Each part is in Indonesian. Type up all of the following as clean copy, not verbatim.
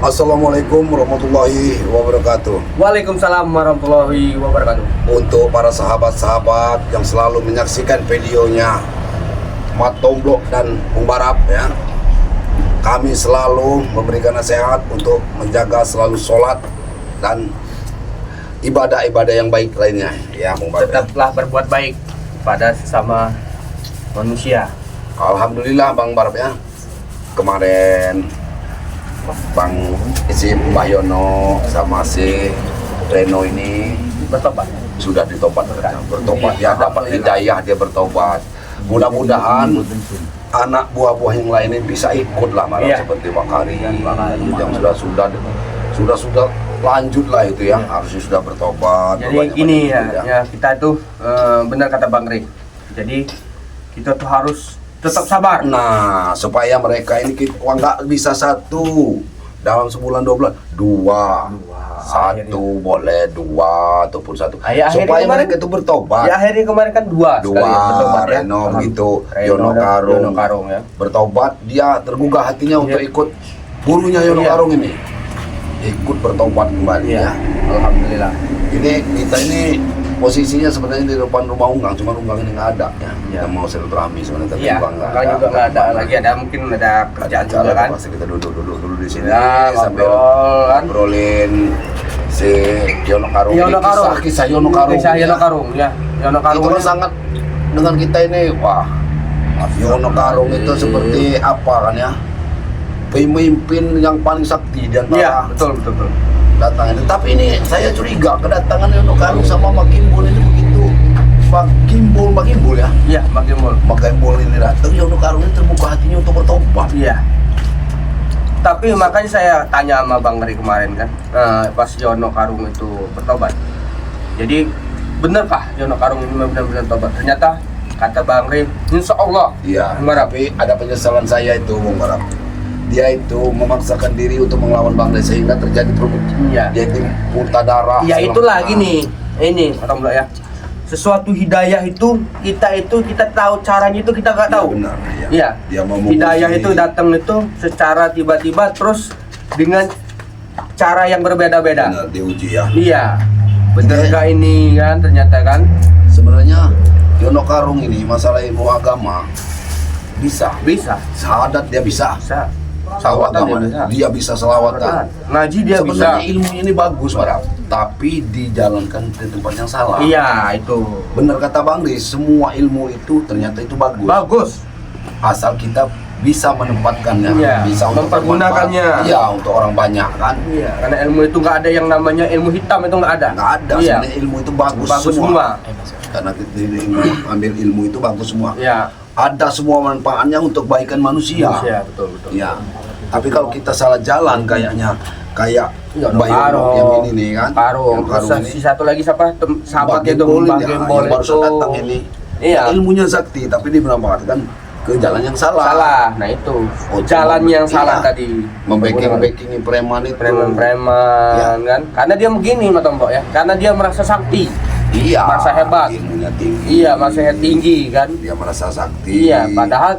Assalamualaikum warahmatullahi wabarakatuh. Waalaikumsalam warahmatullahi wabarakatuh. Untuk para sahabat-sahabat yang selalu menyaksikan videonya Mat Tomblok dan Bung Barap ya, kami selalu memberikan nasihat untuk menjaga selalu sholat dan ibadah-ibadah yang baik lainnya ya, Bung Barap. Tetaplah berbuat baik pada sesama manusia. Alhamdulillah Bang Barap ya, kemarin Bang Mbah Yono sama si Reno ini Bertobat. sudah ditobat, bertobat ya, dapat hidayah, dia bertobat. Mudah-mudahan anak buah-buah yang lainnya bisa ikut lah malah seperti Bakari yang sudah lanjut lah itu ya, harusnya sudah bertobat. Jadi gini ya, kita itu benar kata Bang Rey. Jadi kita tuh harus tetap sabar. Nah, supaya mereka ini nggak bisa satu dalam sebulan 2 bulan, dua. Satu boleh, dua ataupun satu. Supaya mereka itu bertobat. Ya akhirnya kemarin kan dua bertobat, ya. Reno begitu, Yono Karung ya. Bertobat, dia tergugah hatinya untuk ikut gurunya Yono Karung ini. Ikut bertobat kembali ya. Alhamdulillah. Ini kita ini posisinya sebenarnya di depan rumah Unggang, cuma Unggang ini nggak ada ya. Kita mau silaturahmi sebenarnya, tapi Unggang juga nggak ada lagi, mungkin ada kerjaan juga kan. Pasti kita duduk dulu di sini ya, sambil ngobrolin si Yono Karung. Kisah Yono Karung. Kisah Yono Karung ya. Yono Karung itu sangat dengan kita ini, wah. Yono Karung itu seperti apa kan ya? Pemimpin yang paling sakti di antara. Iya, betul. Datang ini. Tapi ini saya curiga kedatangan Yono Karung sama Mak Gimbul ini begitu. Mak Gimbul ya. Iya, Mak Gimbul ini datang, Yono Karung ini terbuka hatinya untuk bertobat. Iya. Tapi makanya saya tanya sama Bang Rey kemarin kan, pas Yono Karung itu bertobat. Jadi benarkah Yono Karung ini benar-benar tobat? Ternyata kata Bang Rey, insya Allah. Iya. Tapi ada penyesalan saya itu, Bung Barap. Dia itu memaksakan diri untuk melawan Bang Rey sehingga terjadi Iya. Dia itu muntah darah. Ya itulah gini, ini Alhamdulillah ya. Sesuatu hidayah itu kita tahu caranya itu kita nggak tahu. Benar. Iya. Hidayah itu datang itu secara tiba-tiba terus dengan cara yang berbeda-beda. Benar, diuji ya. Iya. Benar nggak ini kan ternyata kan? Sebenarnya Yono Karung ini masalah ilmu agama bisa. Syahadat dia bisa. Salawatan dia bisa selawatan. Ngaji dia sebenarnya bisa. Ilmunya ini bagus, Barap, tapi dijalankan di tempat yang salah. Iya, itu. Benar kata Bang Rey, semua ilmu itu ternyata itu bagus. Asal kita bisa menempatkannya, bisa untuk mempergunakannya. Iya, untuk orang banyak kan. Iya, karena ilmu itu nggak ada yang namanya ilmu hitam, itu nggak ada. Sebenarnya ilmu itu bagus semua. semua. Karena kita ambil ilmu itu bagus semua. Iya. Ada semua manfaatnya untuk kebaikan manusia. Betul. Ya. Tapi kalau kita salah jalan kayak Yono Karung yang ini nih kan. Karung ini. Si satu lagi siapa? Sahabatnya itu Bang Gembol yang baru datang ini. Iya. Ilmunya sakti tapi dia menampakkan ke jalan yang salah. Nah itu. Jalan yang salah tadi. Membacking preman itu. Preman kan. Karena dia begini, Mas Tombok ya. Karena dia merasa sakti. Iya, merasa hebat. Ilmunya tinggi. Iya, merasa tinggi kan. Dia merasa sakti. Iya, padahal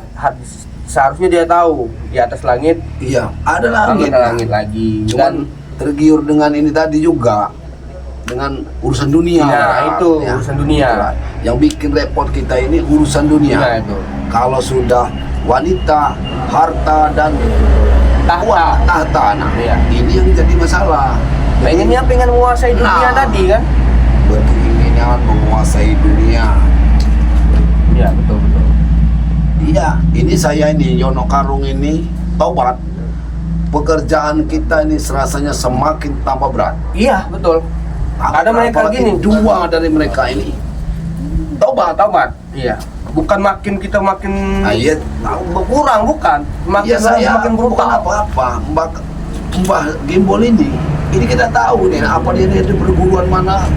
seharusnya dia tahu di atas langit. Iya, ada langit lagi. Cuman tergiur dengan ini tadi juga, dengan urusan dunia. Nah, itu urusan dunia. Yang bikin repot kita ini urusan dunia. Nah, itu. Kalau sudah wanita, harta dan tahta. Nah, ini yang jadi masalah. Pengen menguasai dunia tadi kan. Berkeinginan menguasai dunia. Iya, betul. Iya, ini saya ini Yono Karung ini tobat. Pekerjaan kita ini serasanya semakin tambah berat. Iya, betul. Ada mereka gini, dua dari mereka ini tobat. Iya. Bukan kita makin berkurang, bukan. Makin bukan apa-apa. Mbah Gimbol ini kita tahu nih apa dia di perguruan mana.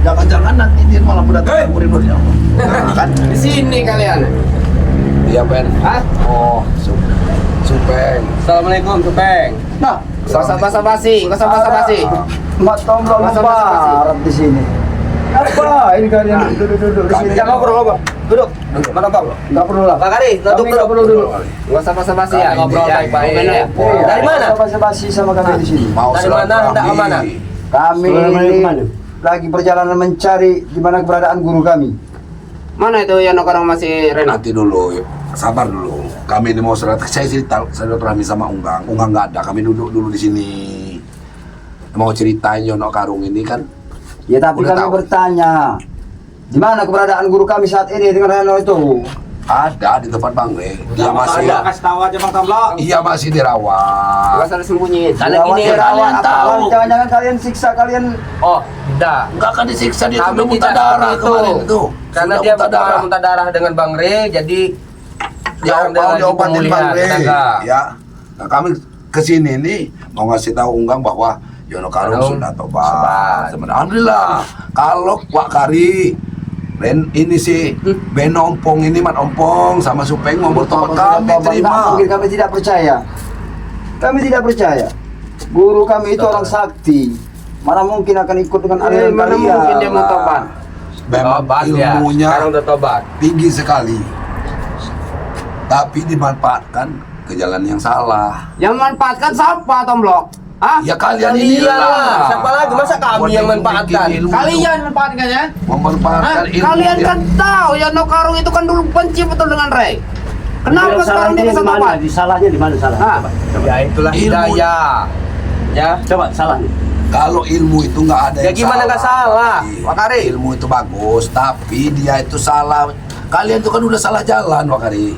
Jangan-jangan nanti dia malah mendatangkan murid-muridnya. Nah, kan di sini kalian. Iya, Ben. Hah? Oh, Supeng. Assalamualaikum, Supeng. Nah, Nggak usah basa-basi. Mak Tomblok Barap di sini. Apa? Ini kalian duduk di sini. Jangan ngobrol, Bang. Duduk. Mana Bang? Enggak perlu lah. Bang Ari, duduk Kami nggak perlu duduk. Nggak usah basa-basi ya. Ngobrol Ya, baik-baik. ngobrol ya. Dari mana? Basa-basi sama kami di sini. Mau Dari mana silaturahmi. hendak ke mana? Kami ini lagi perjalanan mencari di mana keberadaan guru kami. Mana itu Yono Karung masih Renat? Nanti dulu, sabar dulu. Kami ini mau saya cerita silaturahmi sama Unggang. Unggang nggak ada. Kami duduk dulu di sini. Mau ceritain Yono Karung ini kan. Ya tapi Udah kami tahu. bertanya, di mana keberadaan guru kami saat ini dengan Reno itu? Ada di tempat Bang Re. Dia masih ada. Kasih tahu aja Bang Tamlo. Iya masih Nggak dirawat. usah disembunyiin. Karena gini, kalian tahu. Jangan-jangan kalian siksa kalian. Oh, tidak. Enggak akan disiksa dia Kami sudah muntah tidak darah seperti itu. kemarin itu. Karena Sudah dia muntah darah. muntah darah dengan Bang Re, jadi Ya mau diobatin Bang Re. tenaga. Ya. Nah, kami kesini nih mau ngasih tahu Unggang bahwa Yono Karung Karung sudah sobat. tobat. Sebenarnya alhamdulillah. Kalau Wak Kari ini si Ben Ompong ini Mat Ompong sama Supeng mau bertobat kami terima. Mungkin kami tidak percaya. Kami tidak percaya. Guru kami itu orang sakti. Mana mungkin akan ikut dengan aliran Mana kalian? mungkin dia mau tobat? Memang Tobat ya. ilmunya Sekarang udah tobat. tinggi sekali. Tapi dimanfaatkan ke jalan yang salah. Yang manfaatkan siapa Tomblok? Hah? Ya kalian Kalian ini lah. lah. Siapa lagi? Masa kami yang manfaatkan? Kalian manfaatkannya? memanfaatkan ilmu Kalian dia. kan tahu Yono Karung itu kan dulu benci betul dengan Ray. Kenapa sekarang dia bisa tobat? Salahnya di mana salah? Hah? Ya itulah Ilmu. hidayah. Ya. Coba salahnya. Kalau ilmu itu nggak ada Ya yang gimana nggak salah, Iya. Wak Kari? Ilmu itu bagus, tapi dia itu salah. Kalian itu kan udah salah jalan, Wak Kari.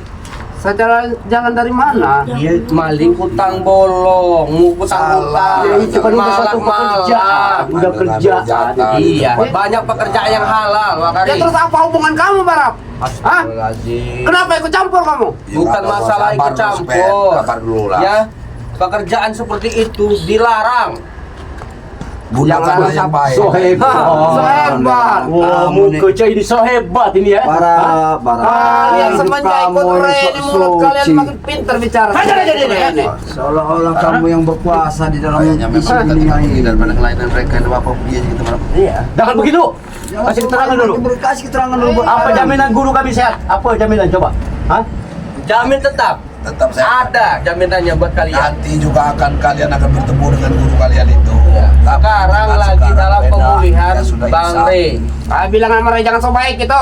Secara jalan dari mana? Dia maling hutang bolong, mau hutang-hutang, Salah. Ya, itu kan udah satu pekerjaan. Udah Mengambil kerjaan. jatah. Iya, banyak pekerjaan yang halal, Wak Kari. Ya terus apa hubungan kamu Barap? Hah? Astagfirullahaladzim. Kenapa ikut campur kamu? Ya, Bukan nggak masalah sabar ikut dulu, Supeng. campur. Sabar dulu lah. Ya, pekerjaan seperti itu dilarang. Gunakanlah yang baik. So hebat. So hebat. Wah, kerja ini so hebat ini ya. Para Kalian semenjak ikut Ray ini mulut kalian makin pintar bicara. Ini. Seolah-olah kamu yang berkuasa di dalam Kayaknya memang isi kita dunia tidak ini. daripada kelainan mereka itu apa dia gitu mana. Iya. Jangan begitu. Kasih keterangan dulu. Kasih keterangan dulu. Apa jaminan guru kami sehat? Apa jaminan coba? Hah? Jamin tetap. Tetap saya Ada jaminannya buat kalian. nanti juga kalian akan bertemu dengan guru kalian itu. Ya. Tapi Sekarang bukan lagi sekarang, dalam beda. pemulihan Ya sudah Bang insaf. Re. Bilang sama Ray jangan so baik gitu.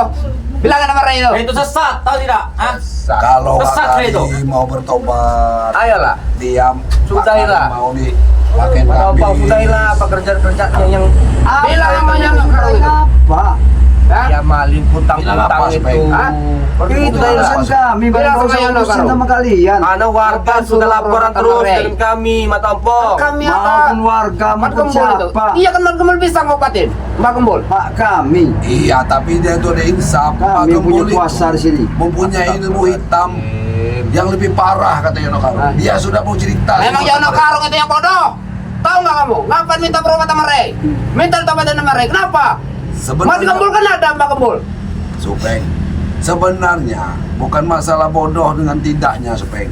Bilang sama Ray itu. Itu sesat, tahu tidak? Hah? Kalau Sesat, Wak Kari itu. mau bertobat, Ayolah. diam. Sudahilah. Mau dipakai Apa sudahilah pekerjaan-pekerjaan yang Bilang sama Yono Karung itu. Apa? Hah? ya maling Bilang hutang-hutang apa, itu. Supeng? Hah? Itu Bilang urusan apa? kami. Bilang sama Bagaimana Yono urusan Karung. sama kalian? Karena warga sudah laporan terus Ray. dengan kami, Matampong. Kami Maupun warga Mat maupun Gembul itu. siapa? Iya kan Mat Gembul bisa ngobatin. Mbak Gembul. Pak kami. Iya, tapi dia itu ada insaf. Pak Kami yang punya Gembul itu kuasa di sini. mempunyai ilmu hitam yang lebih parah kata Yono Karung. Dia sudah mau cerita. Memang semua Yono sama Karung itu yang bodoh. Tahu nggak kamu? Ngapain minta berobat sama Ray? Minta tobat sama Ray. Kenapa? Mat Gembul kan ada Mbak Gembul. Supeng, sebenarnya bukan masalah bodoh dengan tidaknya, Supeng.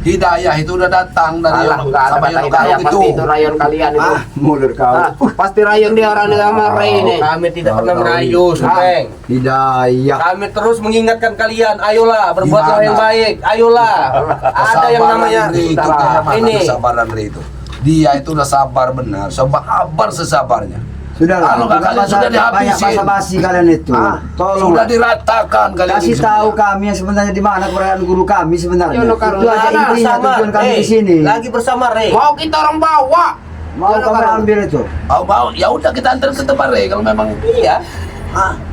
Hidayah itu udah datang dari Alah, nggak ada sama kata Yono hidayah, Karung pasti itu rayon kalian itu. Ah, mulut kau. Ah, pasti rayon dia orang sama Ray ini. Kami tidak pernah Tahu-tahu merayu, itu. Supeng. Hidayah. Kami terus mengingatkan kalian, ayolah berbuatlah Gimana? yang baik, ayolah. Ada yang namanya Ri itu Salah. kayak mana ini. kesabaran Ri itu. Dia itu udah sabar benar, sabar sesabarnya. Sudahlah. Kalau nggak tidak kalian sudah banyak dihabisin. basa-basi kalian itu. Tolong. Sudah diratakan kalian Kasih ini tahu semua. kami yang sebenarnya di mana keberadaan guru kami sebenarnya. Yono Karung. Itu aja Mana intinya tujuan kami di sini. Lagi bersama Re. Mau kita orang bawa. Mau Yono kami Karung. ambil itu. Mau, ya udah kita antar ke tempat Re kalau memang Iya.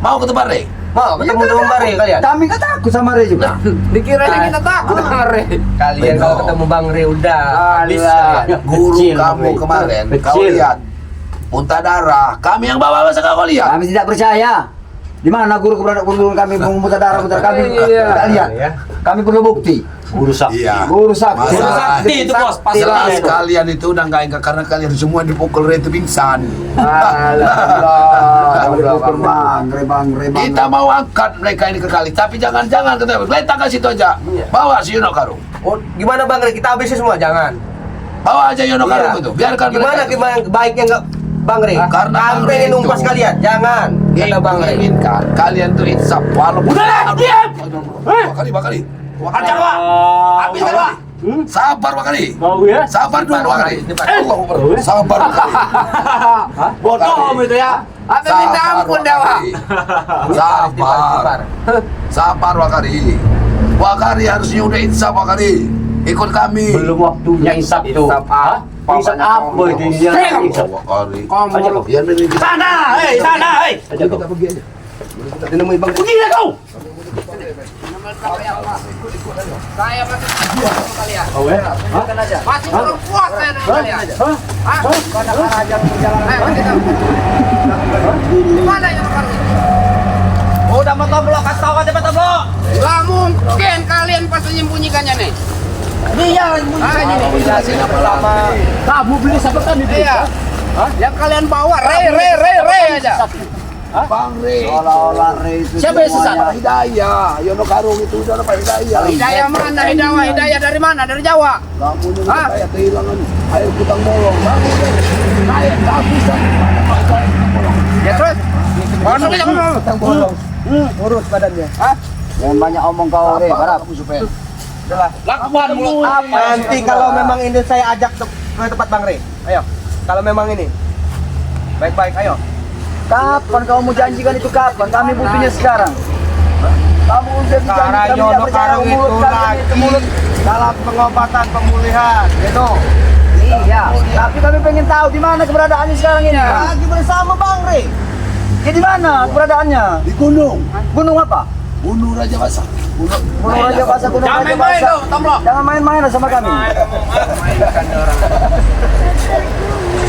mau ke tempat Re. Mau ketemu dengan Bang Re kalian. Kami nggak takut sama Ray juga. Dikiranya kita takut sama Ray. Kalian kalau ketemu Bang Re udah habis Alah. kalian. Guru Kecil, kamu Re. kemarin, kau Kecil. lihat muntah darah. Kami yang bawa masa kau lihat. Kami tidak percaya. Di mana guru keberadaan guru kami memutar darah kami Iya. tidak lihat. Kami perlu bukti. Guru sakti. Iya. Guru sakti. Masalah- Guru sakti itu bos, pasti Jelas lah itu. kalian itu udah nggak ingat karena kalian semua dipukul Re itu pingsan. Bang. Kita mau angkat mereka ini ke kali, tapi jangan kita letak ke situ aja. Bawa si Yono Karung. Oh, gimana Bang Re? Kita habisin semua, jangan. Bawa aja Yono Iya. Karung itu. Biarkan Gimana mereka itu. baiknya enggak Bang Re? Karena kami Bang Re pengen itu- numpas kalian, jangan. Kata Bang Rey. inginkan kalian tuh insaf walaupun Udah lah, diam! Bakali. Aja Pak. Habis kan Pak? Sabar Bakali. Kau ya? Sabar dulu Bakali. Cepat. Allah Akbar. Sabar Bakali. Bodoh kamu itu ya. Apa minta ampun Dewa? Sabar. Sabar Bakali. Bakali harusnya udah insaf Bakali. Ikut kami. Belum waktunya insaf itu. Insaf Hah? apa? Insaf apa itu? Insaf. Bakali. Kamu Biar menunggu. Sana, sana, Aja kita pergi aja. Kita nemui Bang. Pergi lah kau. saya masih sama kalian. Oh ya? Masih belum puas saya dengan kalian. Hah? Hah? Gimana ya Bang? Udah mau toblok, kasih tahu kan cepat toblok. Gak mungkin kalian pasti menyembunyikannya nih. Dia Ini Jelasin apa lama. kamu beli sabetan itu. Iya. Yang kalian bawa re aja. Bang Rey. Seolah-olah Rey itu Siapa yang sesat? semuanya. Hidayah. Yono Karung itu udah dapat Hidayah. Hidayah mana? Hidayah dari mana? Dari Jawa. Kamu ini Hah? kayak kehilangan air kutang bolong. Kamu kayak tak bisa. Ya terus. Masuk aja kamu. Tang bolong. Urus badannya. Hah? Jangan banyak omong kau Rey, Barap. Kamu supaya. Lakukan mulut. Nanti kalau memang ini saya ajak ke tempat Bang Rey. Ayo. Kalau memang ini. Baik-baik, ayo. Kapan kau mau janjikan itu kapan? Kami butuhnya sekarang. Kamu udah janji Karena kami tidak Yono percaya Karung mulut itu kalian itu mulut. lagi dalam pengobatan pemulihan. Gitu. Iya, tapi kami pengen tahu di mana keberadaannya sekarang ini. Lagi bersama Bang Rey. Ya di mana keberadaannya? Di gunung. Gunung apa? Gunung Raja Basah. Gunung Raja Basah, Gunung Jangan Raja main-main Basah. dong, Toblok. Jangan main-main lah sama kami.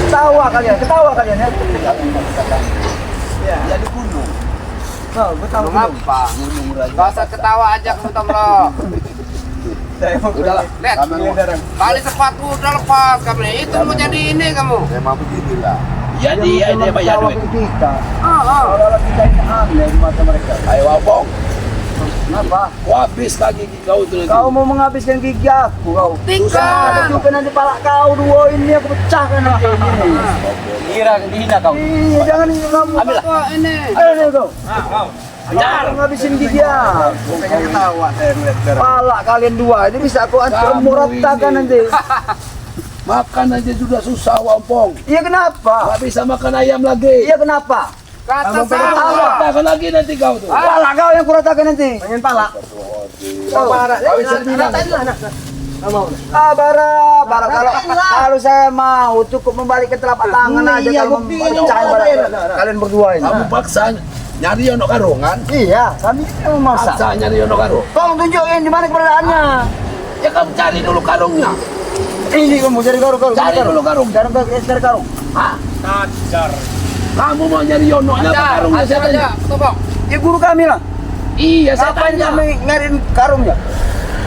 Ketawa kalian ya. Ya di gunung. Oh, betul. Mengapa? Gunung Raja. Gak usah ketawa aja kamu Toblok. Saya mau Udahlah. Lihat. Kami mau. Tali sepatu udah lepas kamu. Itu mau jadi ini kamu. Memang beginilah. Ya dia bayar duit. Kita. Ah. Kalau kita ini aneh di mata mereka. Ayo Abang. Kenapa? Kau habis lagi kau itu lagi. Kau mau menghabiskan gigi aku kau. Ada Tinggal. juga nanti palak kau dua ini aku pecahkan nanti ini. Kira dihina kau. Iya, jangan ini kamu. Ambil lah. Wah, ini. Ayo nih kau. Ajar. Menghabisin gigi aku. Pengen ketawa saya ngeliat darah. Palak kalian dua ini bisa aku hancur Kamu muratakan ini. nanti. Makan aja sudah susah Wampong. Iya kenapa? Gak bisa makan ayam lagi. Iya kenapa? Kata Abang pengen saya. tahu. Makan lagi nanti kau tuh. Palak kau yang kuratakan nanti. Pengen pala. Oh, Parah. Kau bisa bilang. Bara kalau saya mau cukup membalikan telapak tangan aja Iya, kalau bukti mempercayai kalian berdua ini. Kamu paksa nyari Yono Karung kan? Iya, kami mau masak. Paksa nyari Yono Karung. Tolong tunjukin di mana keberadaannya. Ya kamu cari dulu karungnya. Ini kamu cari karung. Cari dulu karung. Cari karung. Hah? Kamu mau nyari Yono-nya apa karungnya Ajar saya tanya? aja, Toblok. Ya guru kami lah. Iya saya Ngapain tanya. kami ngariin karungnya?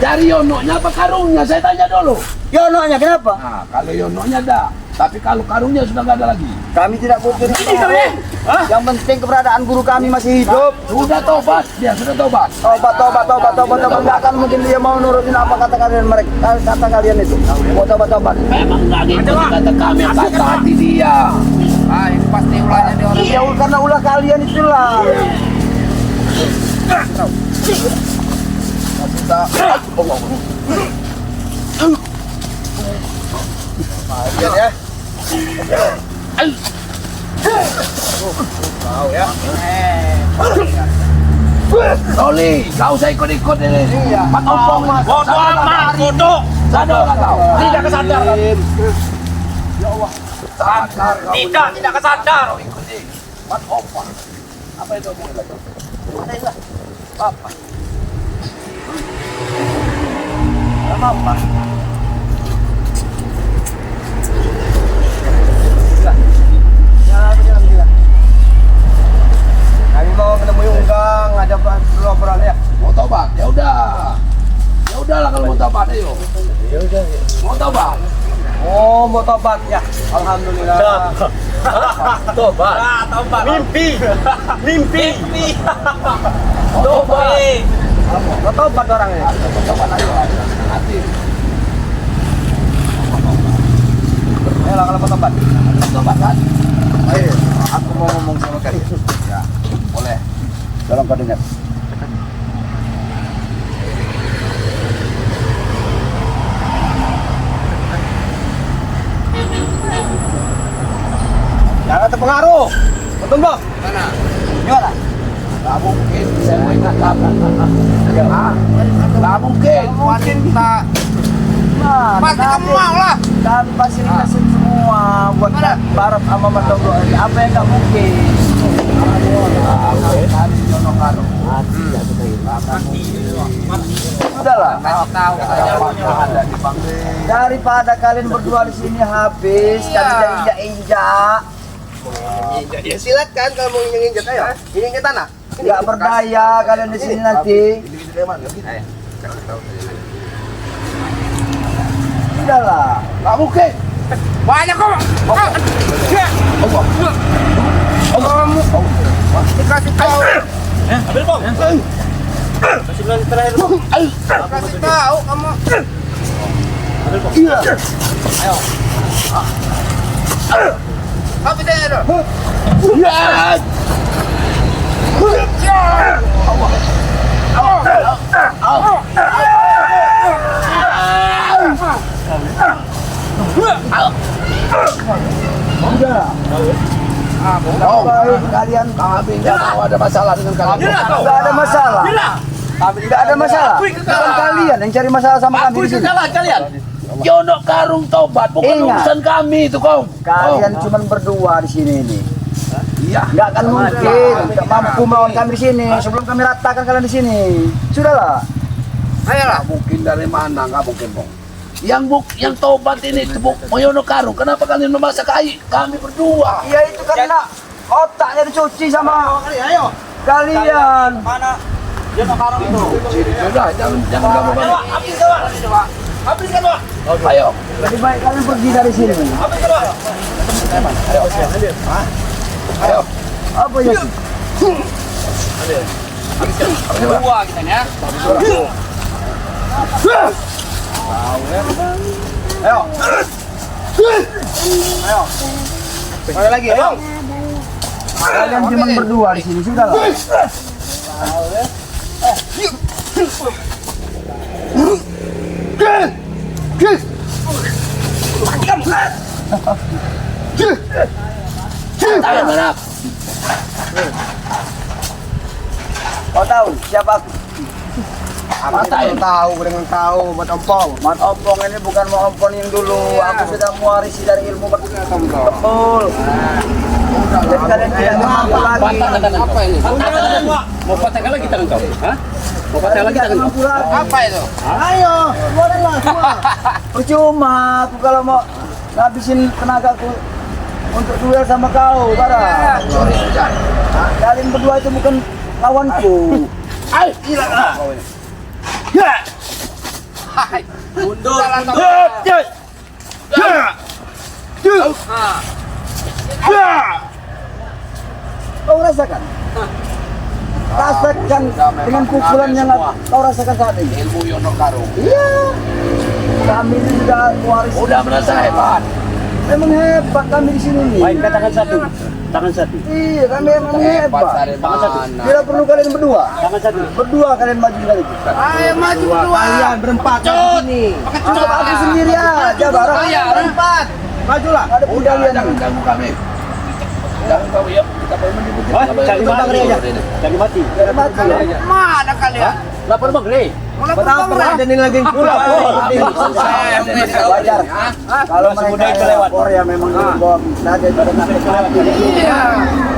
Cari Yono-nya apa karungnya saya tanya dulu. Yononya kenapa? Nah kalau Yono-nya ada. Tapi kalau karungnya sudah nggak ada lagi. Kami tidak butuh Ini kami. Hah? Yang penting keberadaan guru kami masih hidup. Sudah tobat. Dia sudah tobat. Tobat. Nggak akan mungkin dia mau nurutin apa kata kalian itu. Mau tobat. Memang nggak gitu kata kami. Kata hati dia. Ah, ini pasti ulahnya di orang. Ya karena ulah kalian itulah. Kita. Lihat ya. Toli, kau usah ikut-ikut ini. Iya. Pak Ompong mas. Bodoh amat, bodoh. Sadar nggak kau? Tidak kesadar. Sadar kau. Tidak kesadar. Ikuti. Pak Ompong. Apa itu? Apa? Apa? Kami mau menemui Unggang, ada obrolan ya. Mau tobat? Ya udah. Ya udahlah kalau mau tobat ayo. Mau tobat? Oh, mau tobat ya. Alhamdulillah. Tobat. Tobat. Mimpi. Tobat. Mau tobat orangnya. Tobat ayo. Hati. Ayo lah kalau mau tobat. Tobat kan? Ayo, aku mau ngomong sama kalian. Ya. kau dengar. Jangan terpengaruh. Betul bro. Mana? Gimana? Gak mungkin saya mau ingat Gak mungkin wanita. Nah, Pasti kamu mau lah. kami fasilitasin semua buat Mana? Barap sama Matondo. Apa yang nggak mungkin? Kami Yono Karo. Sudahlah. Kasih tahu saja. Daripada kalian berdua di sini habis, Iya. kami injak-injak, Ya silakan kalau mau injek ayo. Injek tanah. nggak berdaya kalian di sini nanti. Sudahlah. Gak mungkin. Banyak kok. Kamu dikasih tahu. Ambil bang. Kasih bulan terakhir bang. Kasih tahu kamu. Ambil bang. Iya. Apa dia itu? Sudah. Kalian Kami nggak mau ada masalah dengan kalian. nggak ada masalah. Nggak ada masalah. Bukan kalian yang cari masalah sama kami di sini. Kekalahan kalian. Yono Karung tobat, bukan Ingat. urusan kami itu kau. Kalian cuma berdua di sini ini. Iya. Nggak akan mungkin, nggak mampu melawan kami di sini. Sebelum kami ratakan kalian di sini. Sudahlah. Ayolah. Mungkin dari mana? Nggak mungkin bong. Yang tobat ini itu Yono Karung. Kenapa kalian memasak kami berdua? Ya itu karena otaknya dicuci sama Ayo. kalian. Mana? Dia mau karung itu. Sudah, jangan kamu balik. Habis coba. Habis kan bang. Ayo. Lebih baik kalian pergi dari sini. Habis coba. Ayo. Apa ya? Dua kita ya. Ayo. Ayo. Ayo lagi, ayo. Kalian cuma berdua di sini, sudahlah. Tangan mana? Kau tahu siapa aku? Matain. Tahu dengan tahu buat ompong. Mat Ompong ini bukan mau Ompong yang dulu. Aku sudah mewarisi dari ilmu betul. Jadi kalian tidak mampu lagi. Apa ini? Mau patahkan lagi tangan kau? Hah? Mau patahkan lagi tangan kau? Mampu lagi. Apa itu? Ayo, keluaranlah semua. Percuma aku kalau mau ngabisin tenagaku untuk duel sama kau, Bara. Kalian berdua itu bukan lawanku. Ayo, hilang lah. Hai. Mundur. Kau rasakan? Rasakan dengan pukulan yang kau rasakan saat ini. Ilmu Yono Karung. Iya. Kami ini sudah mewarisi. Udah merasa hebat. Memang hebat kami di sini nih. Mainkan tangan satu. Tangan satu. Iya, kami memang hebat. dari mana? Tidak perlu kalian berdua. Tangan satu. Berdua kalian maju dari itu. Ayo maju berdua. Kalian berempat di sini. Coba aku sendiri aja, Bara. Kalian berempat. Majulah. Ada Udah, budaya jangan ganggu kami. Jangan kau ya. Kita perlu menyebut. Wah, cari mati aja. Cari mati. Mana kalian? Lapor bang, Rey. Kenapa ada nih lagi pulang? Wajar. Kalau mereka itu lewat. lapor ya memang dibawa saja pada takut mati. Iya.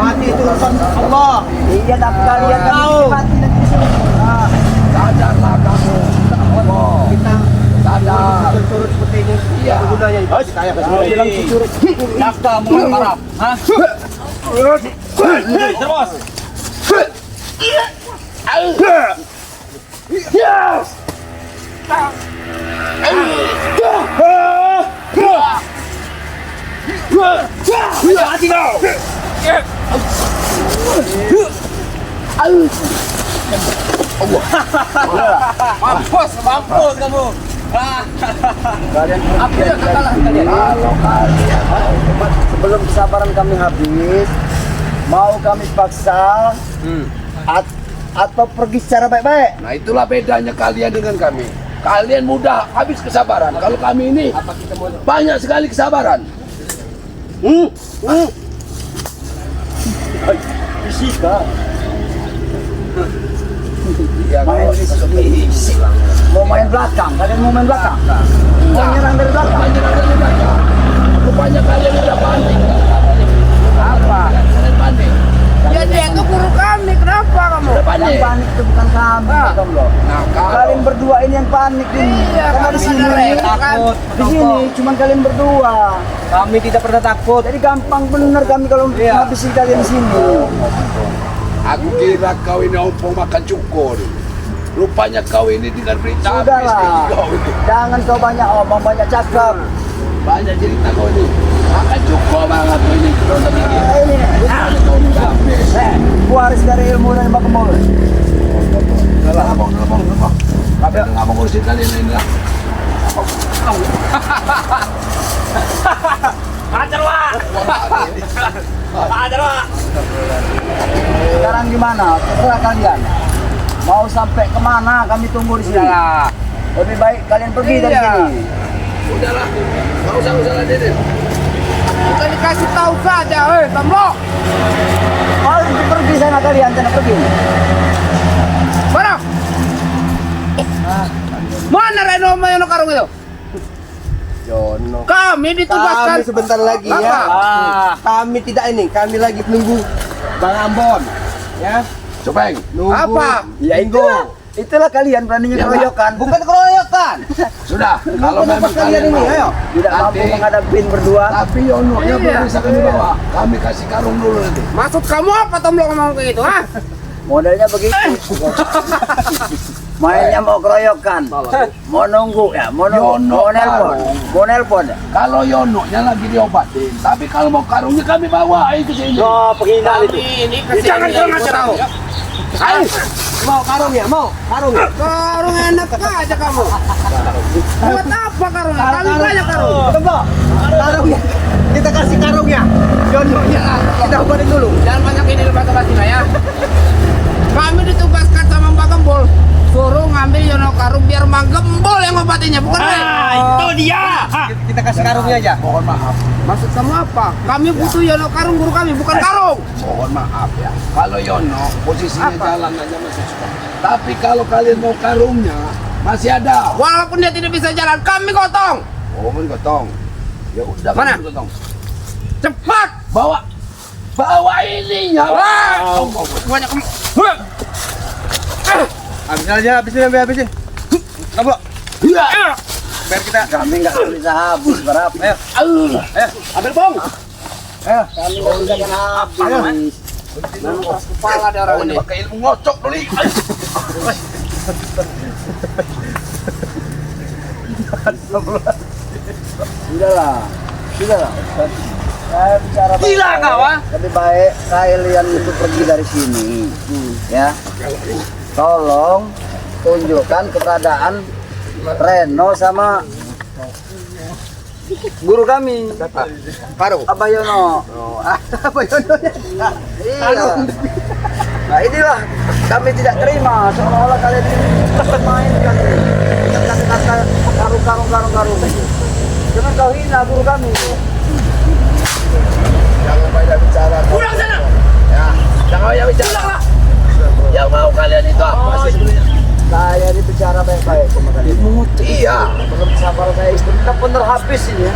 Mati itu urusan Allah. Iya, tapi kalian tahu. Mati nanti di sini. Sadarlah kamu. Kita sadar. Turut seperti ini. Iya. Gunanya itu. Saya kasih mulai. Nafkah mau marah. Hah? Terus. Mati kau. Mampus kamu. Kalian Apa yang kalah kalian? kalau kalian sebelum kesabaran kami habis, mau kami paksa atau pergi secara baik-baik? Nah itulah bedanya kalian dengan kami. Kalian mudah habis kesabaran. Kalau kami ini banyak sekali kesabaran. Fisika. Ya, Main fisik. Mau main belakang, kalian mau main belakang? Mau nyerang dari belakang? Rupanya kalian udah panik. Apa? Kalian panik. Ya dia itu guru kami, kenapa kamu? Udah Yang panik. panik itu bukan kami, Tomlo. Nah, Kalian berdua ini yang panik ini. Iya, Karena kami di sini, ada takut. di sini cuman kalian berdua. Kami tidak pernah takut. Jadi gampang bener kami kalau habisin kalian di sini. aku kira kau ini ompong makan cukur. Rupanya kau ini dengan berita habis Sudahlah, kau ini. jangan kau banyak omong, banyak cakap. Banyak cerita kau ini. Makan cukur banget kau ini. Waris dari ilmu dan bapak mulut. Ngomong. Tapi nggak mau ngurusin kalian ini lah. Ajar Wak. Ajar Wak. Sekarang gimana? Terserah kalian. Mau sampai kemana? Kami tunggu di sini. Lebih baik kalian pergi dari sini. Udahlah. Nggak usah ladenin. Kita dikasih tahu saja, Tomlo. Oh, pergi sana kalian, sana pergi. Mana? Mana Reno Mayono Karung itu? Jono. Kami ditugaskan. Kami sebentar lagi ya. Kami tidak ini, kami lagi menunggu Bang Ambon. Ya. Copeng. Nunggu. Apa? Ya Itulah kalian beraninya Ya, keroyokan. Bukan keroyokan. Sudah. Kalau Kenapa memang kalian ini? Ayo. Tidak mampu Nanti- menghadapin berdua. Tapi Yono nya Iya. belum bisa kami bawa. Kami kasih karung dulu nanti. Maksud kamu apa Tomlo ngomong kayak gitu, ha? Modelnya begitu. Mainnya mau keroyokan. Mau nunggu ya, mau nunggu. Yono, Mau nelpon. Karung. Mau nelpon ya. Kalau Yono nya lagi diobatin. Tapi kalau mau karungnya kami bawa. Ayo ke sini. Oh, penghina itu. Ini jangan ngasih tahu. Ayo. Mau karung ya? Mau karung ya? Karung enak aja kamu. Buat apa karungnya? Kami banyak karung. Tunggu. Karungnya. Kita kasih karungnya. Jononya kita obatin dulu. Jangan banyak ini basa-basi lah ya. Kami ditugaskan sama Mbak Gembol. Suruh ngambil Yono Karung biar Mbak Gembol yang ngobatinya, bukan saya. Itu dia. Kita kasih karungnya aja. Mohon maaf. Maksud kamu apa? Kami butuh Yono Karung guru kami, bukan karung. Mohon maaf ya. Kalau Yono posisinya Apa? jalan aja masih suka. Tapi kalau kalian mau karungnya masih ada. Walaupun dia tidak bisa jalan, kami gotong. Oh, men gotong. Ya udah Mana? kami gotong. Cepat. Bawa ininya. Wah. Banyak kamu. Habisin aja, habisin. Kamu. Iya. Biar kita. Kami nggak bisa habis berapa. Ayo. Ambil bong. Kami nggak bisa habis. Kepala ada orang ini. Pakai ilmu ngocok dulu. Sudahlah. Saya bicara Gila baik-baik. kau, ah. Lebih baik kalian itu pergi dari sini. Ya. Tolong tunjukkan keberadaan Reno sama guru kami. Karung. Abah Yono. Apa Jono? Iya. Nah inilah kami tidak terima seolah-olah kalian ini permainkan kata-kata karung. Jangan kau hina guru kami. Jangan banyak bicara. Pulang sana. Ya, jangan banyak bicara. Yang mau kalian itu apa sih sebenarnya? Saya ini bicara baik-baik sama kalian. Iya. Belum sabar saya itu benar habis ini ya.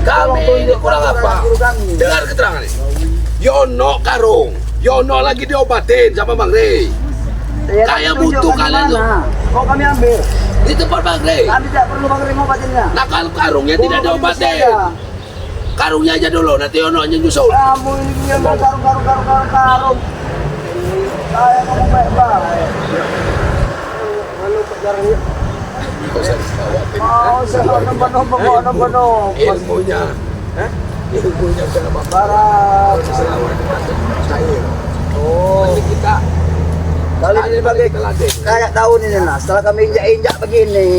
Kami ini kurang apa? Guru kami. Dengar keterangan ini. Yono karung. Yono lagi diobatin sama Bang Rey. Ya, Kayak tapi butuh tunjukkan kalian di mana. Kok kami ambil? Di tempat Bang Rey. Kami tidak perlu pakai obatinnya. Nah kalau karungnya tidak diobatin. Karungnya aja dulu, nanti Yono aja nyusul. Kamu ini punya karung. Saya ngomong baik-baik. Kau saya khawatir. Mau saya nombor. Ilmunya. Ilmunya sama Barat. selama cair. Oh, Nanti kita kali ini pakai teladen. kayak tahun ini lah. Setelah kami injak begini,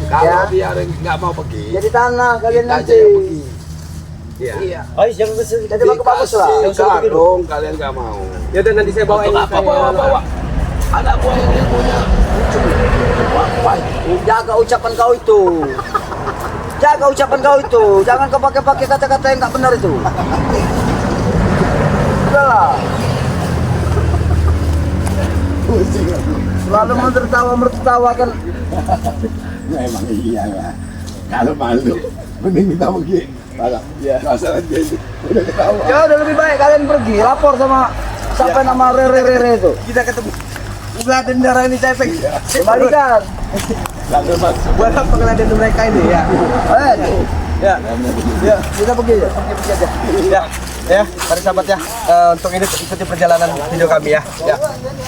Kalau ya, dia nggak mau pergi, jadi tanah kalian kita aja nanti. yang pergi. Iya. Oh, jangan kesini. Jadi bagus lah. Dikasih karung kalian nggak mau. Ya udah nanti saya bawain. Untuk apa bawa? anak buah yang ilmunya muncul. Apa itu? Jaga ucapan kau itu. Jaga ucapan kau itu. Jangan kau pakai kata-kata yang nggak benar itu. Udahlah. Selalu menertawakan. Memang iya lah. Kalau malu, mending kita pergi. Masalah dia itu udah ketawa. Ya udah lebih baik kalian pergi lapor sama siapa nama Rere itu. Kita ketemu. Ngeladen darah ini saya pengen. Kembalikan. Lalu masuk. Buat apa ngeladen mereka ini ya? Ya. Ya, Kita pergi ya. pergi aja. Ya, mari sahabat ya. Untuk ini ikuti perjalanan video kami ya. Ya.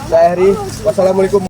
Saya Heri. Wassalamualaikum.